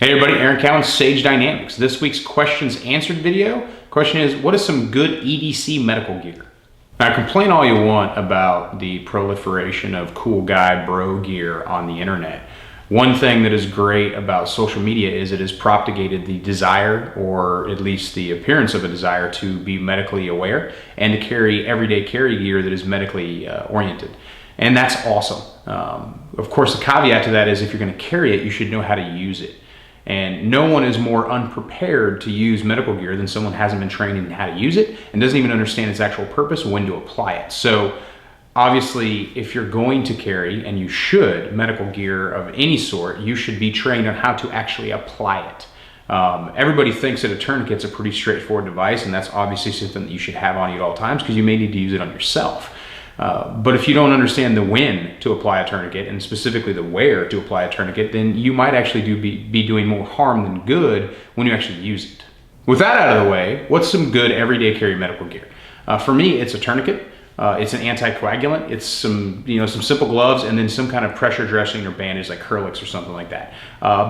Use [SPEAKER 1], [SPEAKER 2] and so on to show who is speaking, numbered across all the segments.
[SPEAKER 1] Hey everybody, Aaron Cowan, Sage Dynamics. This week's questions answered video. Question is, what is some good EDC medical gear? Now, complain all you want about the proliferation of cool guy bro gear on the internet. One thing that is great about social media is it has propagated the desire, or at least the appearance of a desire, to be medically aware and to carry everyday carry gear that is medically oriented. And that's awesome. Of course, the caveat to that is if you're going to carry it, you should know how to use it. And no one is more unprepared to use medical gear than someone who hasn't been trained in how to use it and doesn't even understand its actual purpose, when to apply it. So obviously, if you're going to carry, and you should, medical gear of any sort, you should be trained on how to actually apply it. Everybody thinks that a tourniquet's a pretty straightforward device, and that's obviously something that you should have on you at all times because you may need to use it on yourself. But if you don't understand the when to apply a tourniquet, and specifically the where to apply a tourniquet, then you might actually be doing more harm than good when you actually use it. With that out of the way, what's some good everyday carry medical gear? For me, it's a tourniquet. It's an anticoagulant. It's some simple gloves, and then some kind of pressure dressing or bandage like Curlix or something like that.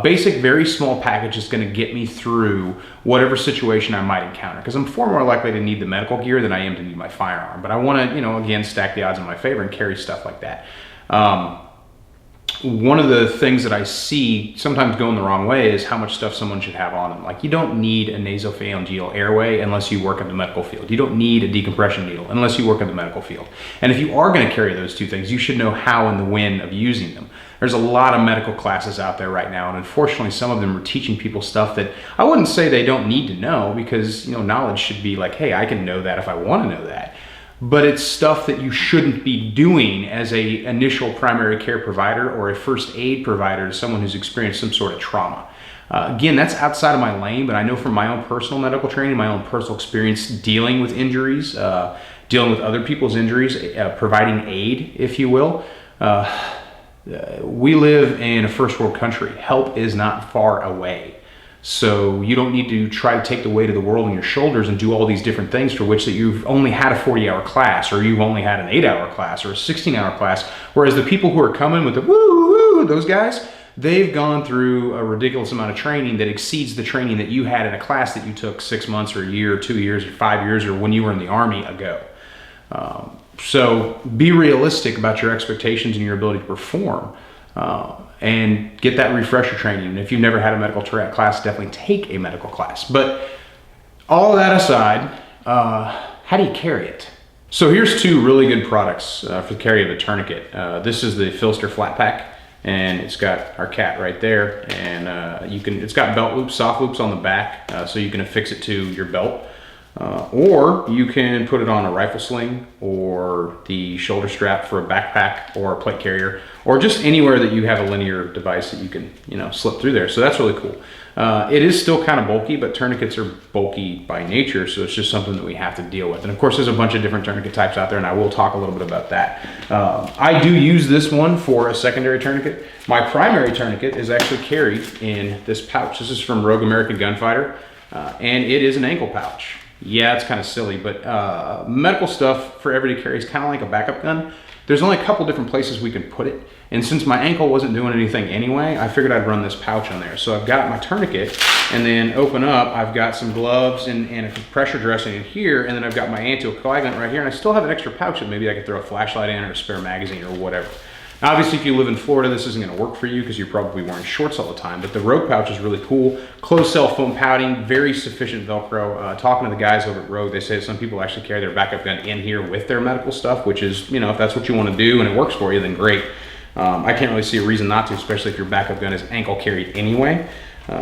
[SPEAKER 1] Basic, very small package is going to get me through whatever situation I might encounter, because I'm far more likely to need the medical gear than I am to need my firearm. But I want to, again, stack the odds in my favor and carry stuff like that. One of the things that I see sometimes going the wrong way is how much stuff someone should have on them. Like, you don't need a nasopharyngeal airway unless you work in the medical field. You don't need a decompression needle unless you work in the medical field. And if you are going to carry those two things, you should know how and the when of using them. There's a lot of medical classes out there right now, and unfortunately some of them are teaching people stuff that I wouldn't say they don't need to know, because knowledge should be like, hey, I can know that if I want to know that. But it's stuff that you shouldn't be doing as a initial primary care provider or a first aid provider to someone who's experienced some sort of trauma. Again, that's outside of my lane, but I know from my own personal medical training, my own personal experience dealing with injuries, dealing with other people's injuries, providing aid, if you will. We live in a first world country. Help is not far away. So you don't need to try to take the weight of the world on your shoulders and do all these different things for which that you've only had a 40-hour class, or you've only had an 8-hour class, or a 16-hour class. Whereas the people who are coming with the woo, those guys, they've gone through a ridiculous amount of training that exceeds the training that you had in a class that you took 6 months or a year or 2 years or 5 years or when you were in the Army ago. So be realistic about your expectations and your ability to perform. And get that refresher training. And if you've never had a medical class, definitely take a medical class. But all of that aside, how do you carry it? So here's two really good products for the carry of a tourniquet. This is the Filster Flat Pack, and it's got our cat right there. And it's got belt loops, soft loops on the back, so you can affix it to your belt. Or you can put it on a rifle sling, or the shoulder strap for a backpack or a plate carrier, or just anywhere that you have a linear device that you can slip through there. So that's really cool. It is still kind of bulky, but tourniquets are bulky by nature, so it's just something that we have to deal with. And of course, there's a bunch of different tourniquet types out there, and I will talk a little bit about that. I do use this one for a secondary tourniquet. My primary tourniquet is actually carried in this pouch. This is from Rogue American Gunfighter, and it is an ankle pouch. Yeah, it's kind of silly, but medical stuff for everyday carry is kind of like a backup gun. There's only a couple different places we can put it, and since my ankle wasn't doing anything anyway, I figured I'd run this pouch on there. So I've got my tourniquet, and then open up, I've got some gloves and a pressure dressing in here, and then I've got my anticoagulant right here, and I still have an extra pouch that maybe I could throw a flashlight in or a spare magazine or whatever. Now, obviously, if you live in Florida, this isn't going to work for you because you're probably wearing shorts all the time, but the Rogue pouch is really cool. Closed cell foam pouting, very sufficient Velcro. Talking to the guys over at Rogue, they say some people actually carry their backup gun in here with their medical stuff, which is, if that's what you want to do and it works for you, then great. I can't really see a reason not to, especially if your backup gun is ankle carried anyway.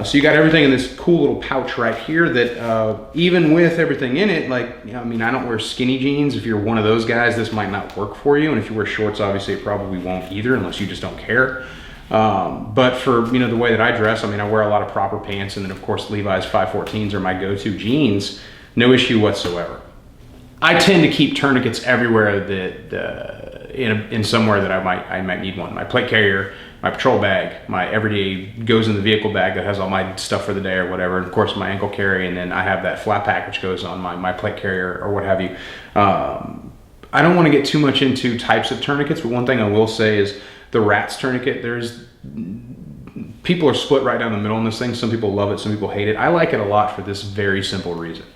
[SPEAKER 1] So you got everything in this cool little pouch right here that even with everything in it, like, I don't wear skinny jeans. If you're one of those guys, this might not work for you. And if you wear shorts, obviously it probably won't either, unless you just don't care. But for, the way that I dress, I wear a lot of proper pants. And then of course, Levi's 514s are my go-to jeans. No issue whatsoever. I tend to keep tourniquets everywhere that in somewhere that I might need one. My plate carrier, my patrol bag, my everyday goes in the vehicle bag that has all my stuff for the day or whatever, and of course my ankle carry, and then I have that flat pack which goes on my plate carrier or what have you. I don't want to get too much into types of tourniquets, but one thing I will say is the RATS tourniquet. There's people are split right down the middle on this thing. Some people love it, some people hate it. I like it a lot for this very simple reason.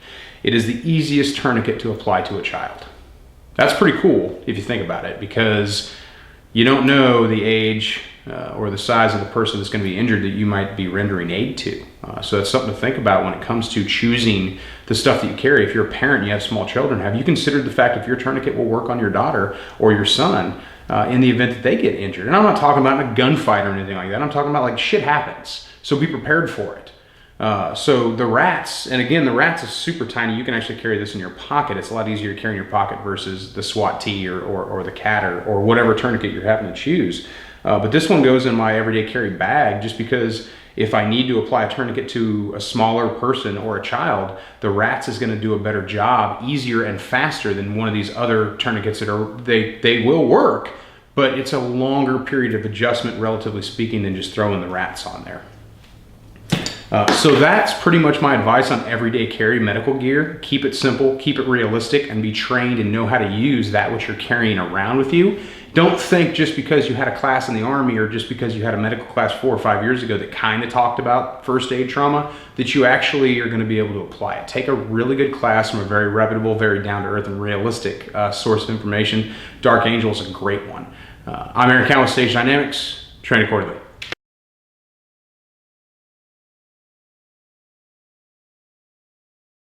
[SPEAKER 1] It is the easiest tourniquet to apply to a child. That's pretty cool if you think about it, because you don't know the age or the size of the person that's going to be injured that you might be rendering aid to. So it's something to think about when it comes to choosing the stuff that you carry. If you're a parent and you have small children, have you considered the fact if your tourniquet will work on your daughter or your son in the event that they get injured? And I'm not talking about in a gunfight or anything like that. I'm talking about like shit happens. So be prepared for it. So the rats, and again, the rats is super tiny. You can actually carry this in your pocket. It's a lot easier to carry in your pocket versus the SWAT T or the cat or whatever tourniquet you're having to choose. But this one goes in my everyday carry bag just because if I need to apply a tourniquet to a smaller person or a child, the rats is going to do a better job, easier and faster than one of these other tourniquets that they will work, but it's a longer period of adjustment, relatively speaking, than just throwing the rats on there. So that's pretty much my advice on everyday carry medical gear. Keep it simple, keep it realistic, and be trained and know how to use that which you're carrying around with you. Don't think just because you had a class in the Army or just because you had a medical class 4 or 5 years ago that kind of talked about first aid trauma that you actually are going to be able to apply it. Take a really good class from a very reputable, very down-to-earth and realistic source of information. Dark Angel is a great one. I'm Eric Allen with Stage Dynamics. Train accordingly.